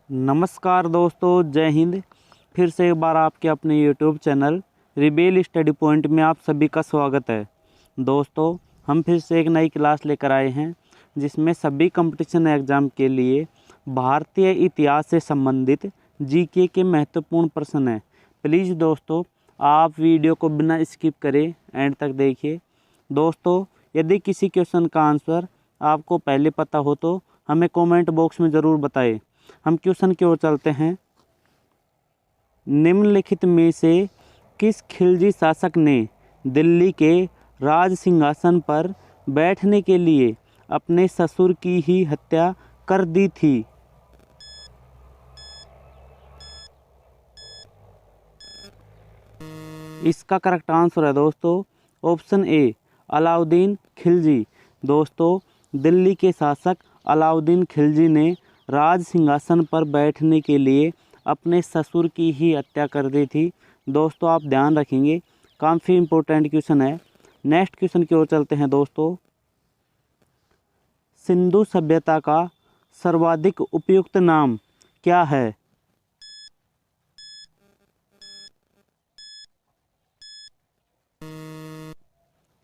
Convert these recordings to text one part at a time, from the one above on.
नमस्कार दोस्तों, जय हिंद। फिर से एक बार आपके अपने YouTube channel rebel study point में आप सभी का स्वागत है। दोस्तों, हम फिर से एक नई क्लास लेकर आए हैं जिसमें सभी कंपटीशन एग्ज़ाम के लिए भारतीय इतिहास से संबंधित जीके के महत्वपूर्ण प्रश्न हैं। प्लीज़ दोस्तों, आप वीडियो को बिना स्किप करे एंड तक देखिए। दोस्तों, यदि किसी क्वेश्चन का आंसर आपको पहले पता हो तो हमें कमेंट बॉक्स में ज़रूर बताएं। हम क्वेश्चन की ओर चलते हैं। निम्नलिखित में से किस खिलजी शासक ने दिल्ली के राज सिंहासन पर बैठने के लिए अपने ससुर की ही हत्या कर दी थी? इसका करेक्ट आंसर है दोस्तों ऑप्शन ए, अलाउद्दीन खिलजी। दोस्तों, दिल्ली के शासक अलाउद्दीन खिलजी ने राज सिंहासन पर बैठने के लिए अपने ससुर की ही हत्या कर दी थी। दोस्तों, आप ध्यान रखेंगे, काफ़ी इम्पोर्टेंट क्वेश्चन है। नेक्स्ट क्वेश्चन की ओर चलते हैं दोस्तों। सिंधु सभ्यता का सर्वाधिक उपयुक्त नाम क्या है?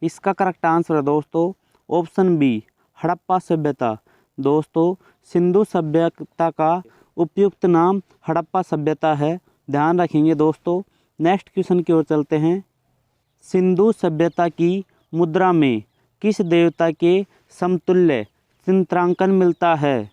इसका करेक्ट आंसर है दोस्तों ऑप्शन बी, हड़प्पा सभ्यता। दोस्तों, सिंधु सभ्यता का उपयुक्त नाम हड़प्पा सभ्यता है, ध्यान रखेंगे दोस्तों। नेक्स्ट क्वेश्चन की ओर चलते हैं। सिंधु सभ्यता की मुद्रा में किस देवता के समतुल्य चित्रांकन मिलता है?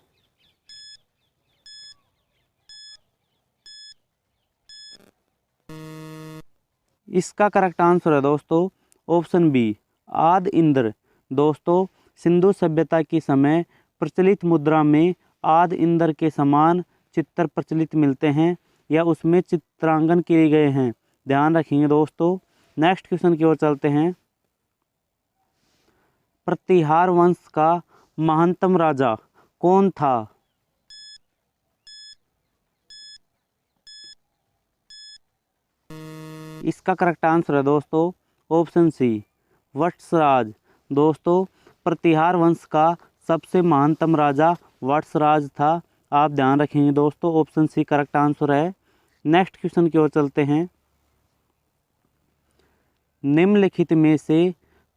इसका करेक्ट आंसर है दोस्तों ऑप्शन बी, आदि इंद्र। दोस्तों, सिंधु सभ्यता के समय प्रचलित मुद्रा में आदि इंद्र के समान चित्र प्रचलित मिलते हैं या उसमें चित्रांकन किए गए हैं, ध्यान रखेंगे दोस्तों। नेक्स्ट क्वेश्चन की ओर चलते हैं। प्रतिहार वंश का महानतम राजा कौन था? इसका करेक्ट आंसर है दोस्तों ऑप्शन सी, वत्सराज। दोस्तों, प्रतिहार वंश का सबसे महानतम राजा वत्सराज था, आप ध्यान रखेंगे दोस्तों, ऑप्शन सी करेक्ट आंसर है। नेक्स्ट क्वेश्चन की ओर चलते हैं। निम्नलिखित में से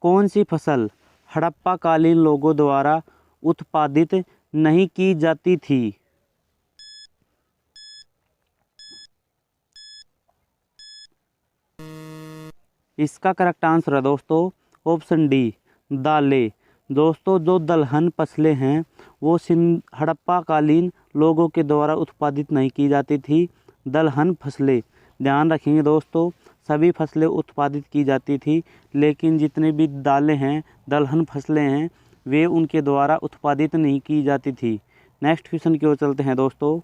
कौन सी फसल हड़प्पा कालीन लोगों द्वारा उत्पादित नहीं की जाती थी? इसका करेक्ट आंसर है दोस्तों ऑप्शन डी, दालें। दोस्तों, जो दलहन फसलें हैं वो हड़प्पा कालीन लोगों के द्वारा उत्पादित नहीं की जाती थी। दलहन फसलें, ध्यान रखेंगे दोस्तों, सभी फसलें उत्पादित की जाती थी, लेकिन जितने भी दालें हैं, दलहन फसलें हैं, वे उनके द्वारा उत्पादित नहीं की जाती थी। नेक्स्ट क्वेश्चन की ओर चलते हैं दोस्तों।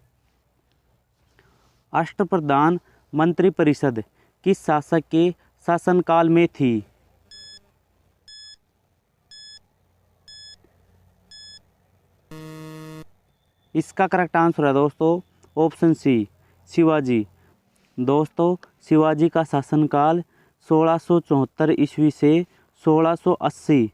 अष्टप्रधान मंत्रिपरिषद किस शासक के शासनकाल में थी? इसका करेक्ट आंसर है दोस्तों ऑप्शन सी, शिवाजी। दोस्तों, शिवाजी का शासनकाल 1674 ईस्वी से 1680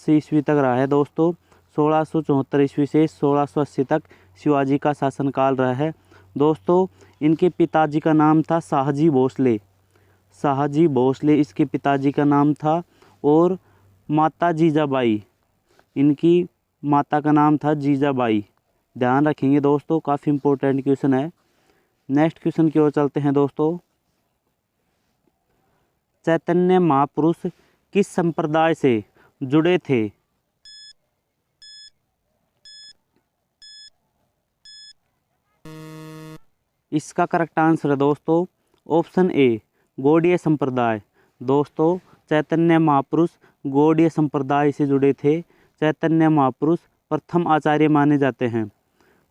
ईस्वी तक रहा है। दोस्तों, 1674 ईस्वी से 1680 तक शिवाजी का शासनकाल रहा है। दोस्तों, इनके पिताजी का नाम था शाहजी भोसले। शाहजी भोसले इसके पिताजी का नाम था, और माता जीजाबाई, इनकी माता का नाम था जीजाबाई, ध्यान रखेंगे दोस्तों, काफ़ी इंपॉर्टेंट क्वेश्चन है। नेक्स्ट क्वेश्चन की ओर चलते हैं दोस्तों। चैतन्य महापुरुष किस संप्रदाय से जुड़े थे? इसका करेक्ट आंसर है दोस्तों ऑप्शन ए, गौड़ीय संप्रदाय। दोस्तों, चैतन्य महापुरुष गौड़ीय संप्रदाय से जुड़े थे। चैतन्य महापुरुष प्रथम आचार्य माने जाते हैं।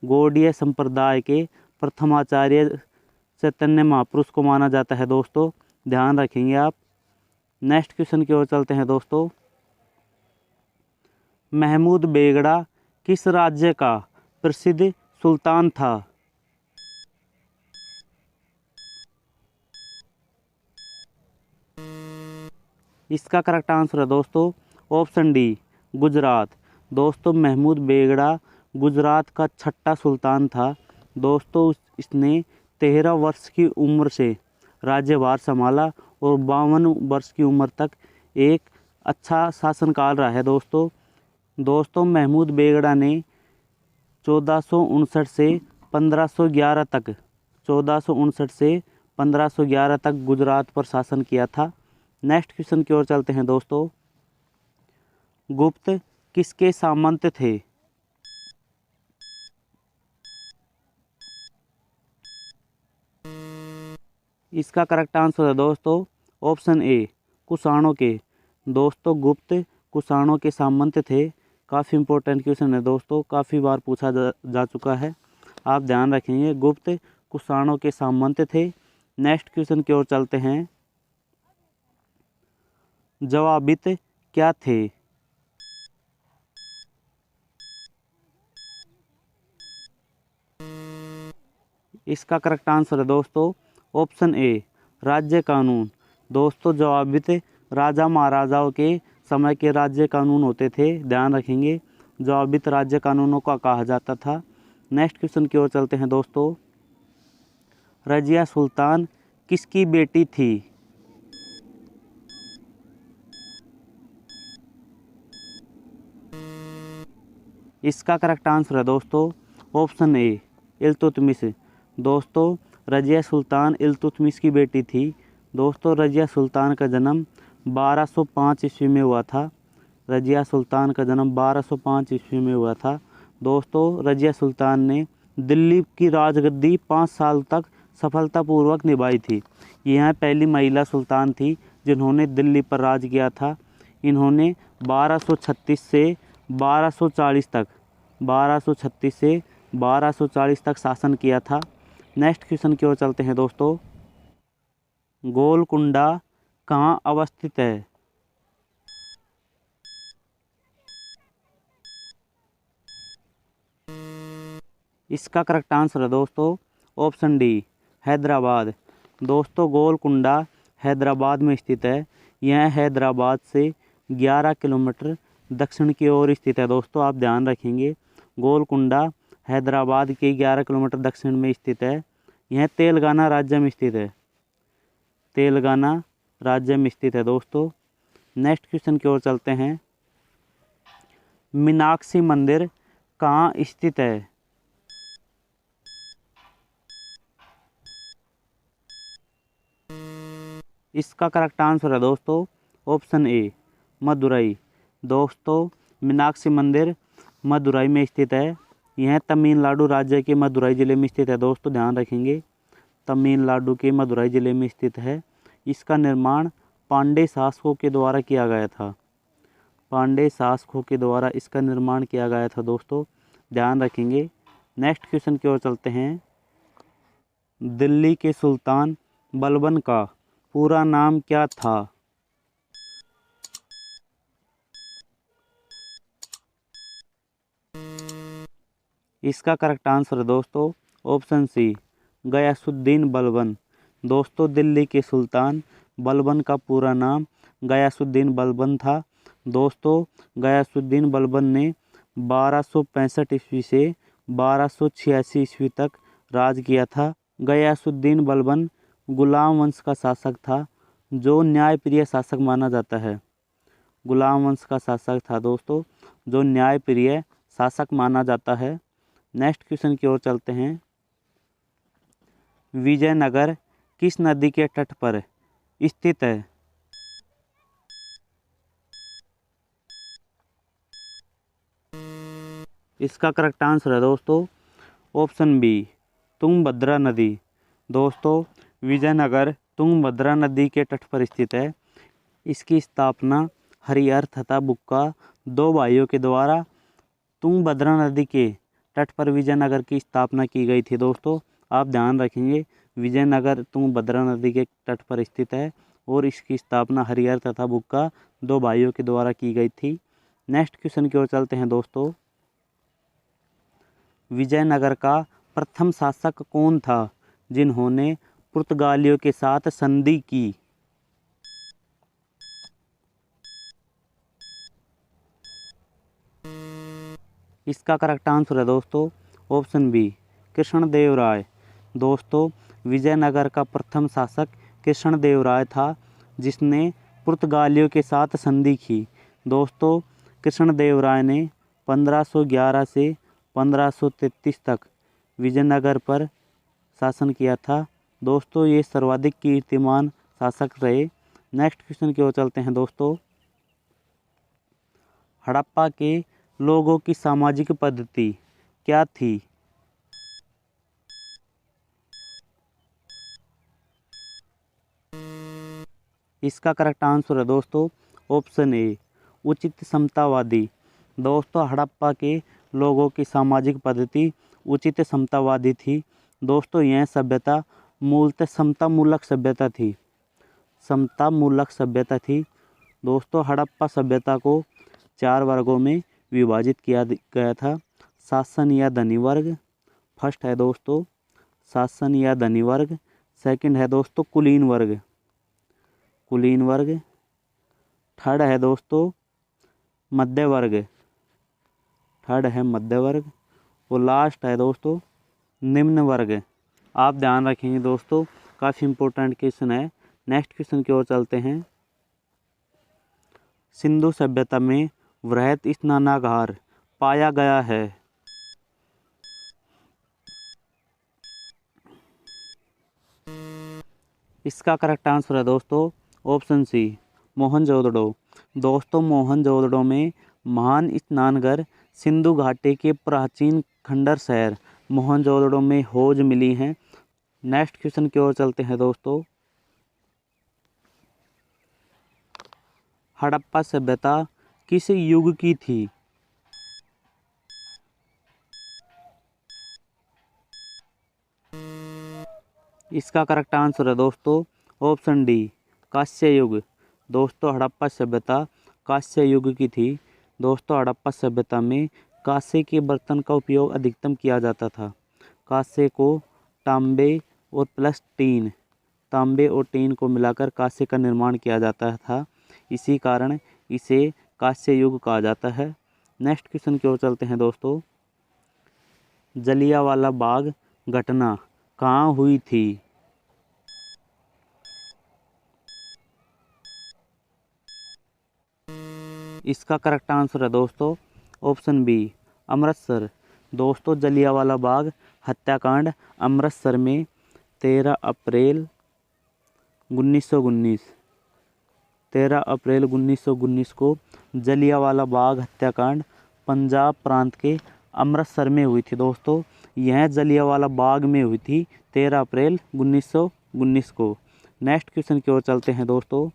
गौड़ीय संप्रदाय के प्रथम आचार्य चैतन्य महापुरुष को माना जाता है दोस्तों, ध्यान रखेंगे आप। नेक्स्ट क्वेश्चन की ओर चलते हैं दोस्तों। महमूद बेगड़ा किस राज्य का प्रसिद्ध सुल्तान था? इसका करेक्ट आंसर है दोस्तों ऑप्शन डी, गुजरात। दोस्तों, महमूद बेगड़ा गुजरात का छठा सुल्तान था, दोस्तों इसने 13 वर्ष की उम्र से राज्यभार संभाला और 52 वर्ष की उम्र तक एक अच्छा शासनकाल रहा है। दोस्तों महमूद बेगड़ा ने 1459 से 1511 तक 1459 से 1511 तक गुजरात पर शासन किया था। नेक्स्ट क्वेश्चन की ओर चलते हैं दोस्तों। गुप्त किसके सामंत थे? इसका करेक्ट आंसर है दोस्तों ऑप्शन ए कुषाणों के। दोस्तों गुप्त कुषाणों के सामंत थे। काफ़ी इंपॉर्टेंट क्वेश्चन है दोस्तों, काफ़ी बार पूछा जा चुका है, आप ध्यान रखेंगे। गुप्त कुषाणों के सामंत थे। नेक्स्ट क्वेश्चन की ओर चलते हैं। जवाबित क्या थे? इसका करेक्ट आंसर है दोस्तों ऑप्शन ए राज्य कानून। दोस्तों जवाबित राजा महाराजाओं के समय के राज्य कानून होते थे, ध्यान रखेंगे। जवाबित राज्य कानूनों का कहा जाता था। नेक्स्ट क्वेश्चन की ओर चलते हैं दोस्तों। रजिया सुल्तान किसकी बेटी थी? इसका करेक्ट आंसर है दोस्तों ऑप्शन ए इल्तुतमिश। दोस्तों रजिया सुल्तान इल्तुतमिश की बेटी थी। दोस्तों रजिया सुल्तान का जन्म 1205 ईस्वी में हुआ था। रजिया सुल्तान का जन्म 1205 ईस्वी में हुआ था। दोस्तों रजिया सुल्तान ने दिल्ली की राजगद्दी 5 साल तक सफलतापूर्वक निभाई थी। यह पहली महिला सुल्तान थी जिन्होंने दिल्ली पर राज किया था। इन्होंने 1236 से 1240 तक शासन किया था। नेक्स्ट क्वेश्चन की ओर चलते हैं दोस्तों। गोलकुंडा कहाँ अवस्थित है? इसका करेक्ट आंसर है दोस्तों ऑप्शन डी हैदराबाद। दोस्तों गोलकुंडा हैदराबाद में स्थित है। यह हैदराबाद से 11 किलोमीटर दक्षिण की ओर स्थित है। दोस्तों आप ध्यान रखेंगे, गोलकुंडा हैदराबाद के 11 किलोमीटर दक्षिण में स्थित है। यह तेलंगाना राज्य में स्थित है। तेलंगाना राज्य में स्थित है दोस्तों। नेक्स्ट क्वेश्चन की ओर चलते हैं। मीनाक्षी मंदिर कहाँ स्थित है? इसका करेक्ट आंसर है दोस्तों ऑप्शन ए मदुरई। दोस्तों मीनाक्षी मंदिर मदुरई में स्थित है। यह तमिलनाडु राज्य के मदुरई जिले में स्थित है। दोस्तों ध्यान रखेंगे, तमिलनाडु के मदुरई जिले में स्थित है। इसका निर्माण पांड्य शासकों के द्वारा किया गया था। पांड्य शासकों के द्वारा इसका निर्माण किया गया था दोस्तों, ध्यान रखेंगे। नेक्स्ट क्वेश्चन की ओर चलते हैं। दिल्ली के सुल्तान बलबन का पूरा नाम क्या था? इसका करेक्ट आंसर है दोस्तों ऑप्शन सी गयासुद्दीन बलबन। दोस्तों दिल्ली के सुल्तान बलबन का पूरा नाम गयासुद्दीन बलबन था। दोस्तों गयासुद्दीन बलबन ने 1265 ईस्वी से 1286 ईस्वी तक राज किया था। गयासुद्दीन बलबन गुलाम वंश का शासक था, जो न्यायप्रिय शासक माना जाता है। गुलाम वंश का शासक था दोस्तों, जो न्यायप्रिय शासक माना जाता है। नेक्स्ट क्वेश्चन की ओर चलते हैं। विजयनगर किस नदी के तट पर स्थित है? इसका करेक्ट आंसर है दोस्तों ऑप्शन बी तुंगभद्रा नदी। दोस्तों विजयनगर तुंगभद्रा नदी के तट पर स्थित है। इसकी स्थापना हरिहर तथा बुक्का दो भाइयों के द्वारा तुंगभद्रा नदी के तट पर विजयनगर की स्थापना की गई थी। दोस्तों आप ध्यान रखेंगे, विजयनगर तुंगभद्रा नदी के तट पर स्थित है और इसकी स्थापना हरिहर तथा बुक्का दो भाइयों के द्वारा की गई थी। नेक्स्ट क्वेश्चन की ओर चलते हैं दोस्तों। विजयनगर का प्रथम शासक कौन था जिन्होंने पुर्तगालियों के साथ संधि की? इसका करेक्ट आंसर है दोस्तों ऑप्शन बी कृष्णदेवराय। दोस्तों, विजयनगर का प्रथम शासक कृष्णदेवराय था, जिसने पुर्तगालियों के साथ संधि की। दोस्तों, कृष्णदेवराय ने 1511 से 1533 तक विजयनगर पर शासन किया था। दोस्तों, ये सर्वाधिक कीर्तिमान शासक रहे। नेक्स्ट क्वेश्चन की ओर चलते हैं दोस्तों। हड़प्पा के लोगों की सामाजिक पद्धति क्या थी? इसका करेक्ट आंसर है दोस्तों ऑप्शन ए, उचित समतावादी। दोस्तों, हड़प्पा के लोगों की सामाजिक पद्धति उचित समतावादी थी। दोस्तों, यह सभ्यता मूलतः समतामूलक सभ्यता थी। समतामूलक सभ्यता थी। दोस्तों, हड़प्पा सभ्यता को 4 वर्गों में विभाजित किया गया था। शासन या धनी वर्ग, फर्स्ट है दोस्तों शासन या धनी वर्ग। सेकंड है दोस्तों कुलीन वर्ग, कुलीन वर्ग। थर्ड है दोस्तों मध्य वर्ग, थर्ड है मध्य वर्ग। और लास्ट है दोस्तों निम्न वर्ग। आप ध्यान रखेंगे दोस्तों, काफ़ी इंपॉर्टेंट क्वेश्चन है। नेक्स्ट क्वेश्चन की ओर चलते हैं। सिंधु सभ्यता में वृहत स्नानागार पाया गया है। इसका करेक्ट आंसर है दोस्तों ऑप्शन सी, मोहनजोदड़ो। दोस्तों, मोहनजोदड़ो में महान स्नानघर सिंधु घाटी के प्राचीन खंडर शहर मोहनजोदड़ो में खोज मिली हैं। नेक्स्ट क्वेश्चन की ओर चलते हैं दोस्तों। हड़प्पा सभ्यता किस युग की थी? इसका करेक्ट आंसर है दोस्तों ऑप्शन डी, कांस्य युग। दोस्तों, हड़प्पा सभ्यता कांस्य युग की थी। दोस्तों, हड़प्पा सभ्यता में कांसे के बर्तन का उपयोग अधिकतम किया जाता था। कांसे को तांबे और प्लस टीन, तांबे और टीन को मिलाकर कांसे का निर्माण किया जाता था। इसी कारण इसे कांस्य युग कहा जाता है। नेक्स्ट क्वेश्चन की ओर चलते हैं दोस्तों। जलियांवाला बाग घटना कहाँ हुई थी? इसका करेक्ट आंसर है दोस्तों ऑप्शन बी, अमृतसर। दोस्तों, जलियांवाला बाग हत्याकांड अमृतसर में 13 अप्रैल 1919 13 अप्रैल 1919 को जलियांवाला बाग हत्याकांड पंजाब प्रांत के अमृतसर में हुई थी। दोस्तों, यह जलियांवाला बाग में हुई थी 13 अप्रैल 1919 को। नेक्स्ट क्वेश्चन की ओर चलते हैं दोस्तों।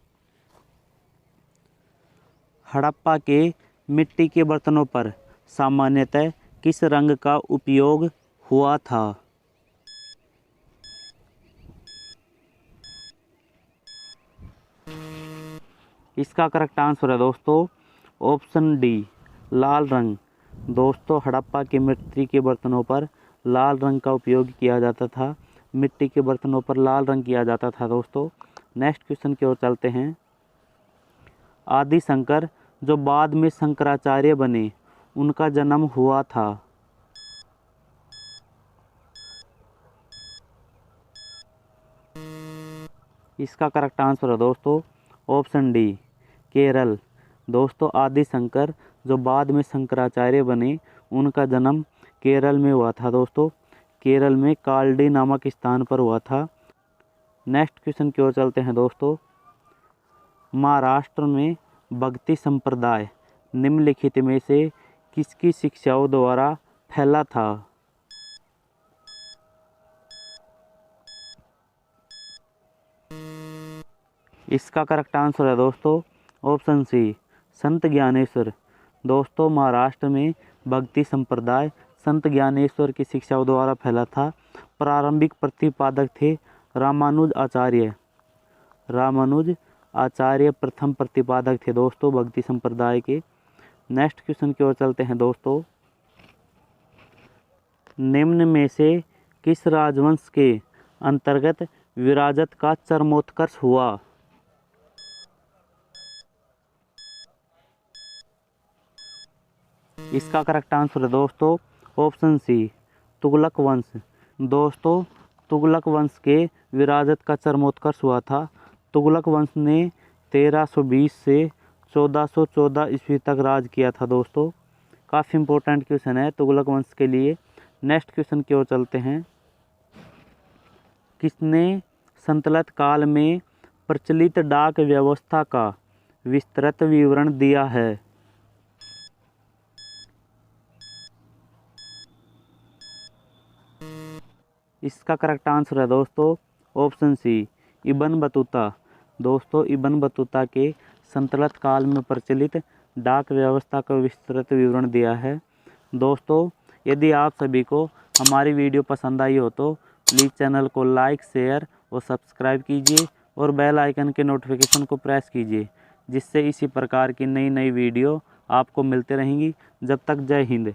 हड़प्पा के मिट्टी के बर्तनों पर सामान्यतः किस रंग का उपयोग हुआ था? इसका करेक्ट आंसर है दोस्तों ऑप्शन डी, लाल रंग। दोस्तों, हड़प्पा के मिट्टी के बर्तनों पर लाल रंग का उपयोग किया जाता था। मिट्टी के बर्तनों पर लाल रंग किया जाता था दोस्तों। नेक्स्ट क्वेश्चन की ओर चलते हैं। आदि शंकर जो बाद में शंकराचार्य बने, उनका जन्म हुआ था। इसका करेक्ट आंसर है दोस्तों ऑप्शन डी, केरल। दोस्तों, आदि शंकर जो बाद में शंकराचार्य बने, उनका जन्म केरल में हुआ था। दोस्तों, केरल में कालडी नामक स्थान पर हुआ था। नेक्स्ट क्वेश्चन की ओर चलते हैं दोस्तों। महाराष्ट्र में भक्ति संप्रदाय निम्नलिखित में से किसकी शिक्षाओं द्वारा फैला था? इसका करेक्ट आंसर है दोस्तों ऑप्शन सी, संत ज्ञानेश्वर। दोस्तों, महाराष्ट्र में भक्ति संप्रदाय संत ज्ञानेश्वर की शिक्षाओं द्वारा फैला था। प्रारंभिक प्रतिपादक थे रामानुज आचार्य। रामानुज आचार्य प्रथम प्रतिपादक थे दोस्तों भक्ति संप्रदाय के। नेक्स्ट क्वेश्चन की ओर चलते हैं दोस्तों। निम्न में से किस राजवंश के अंतर्गत विरासत का चरमोत्कर्ष हुआ? इसका करेक्ट आंसर है दोस्तों ऑप्शन सी, तुगलक वंश। दोस्तों, तुगलक वंश के विरासत का चरमोत्कर्ष हुआ था। तुगलक वंश ने 1320 से 1414 ईस्वी तक राज किया था। दोस्तों, काफ़ी इम्पोर्टेंट क्वेश्चन है तुगलक वंश के लिए। नेक्स्ट क्वेश्चन की ओर चलते हैं। किसने संतलत काल में प्रचलित डाक व्यवस्था का विस्तृत विवरण दिया है? इसका करेक्ट आंसर है दोस्तों ऑप्शन सी, इब्न बतूता। दोस्तों, इब्न बतूता के संतलत काल में प्रचलित डाक व्यवस्था का विस्तृत विवरण दिया है। दोस्तों, यदि आप सभी को हमारी वीडियो पसंद आई हो तो प्लीज़ चैनल को लाइक, शेयर और सब्सक्राइब कीजिए और बेल आइकन के नोटिफिकेशन को प्रेस कीजिए, जिससे इसी प्रकार की नई नई वीडियो आपको मिलते रहेंगी। जब तक जय हिंद।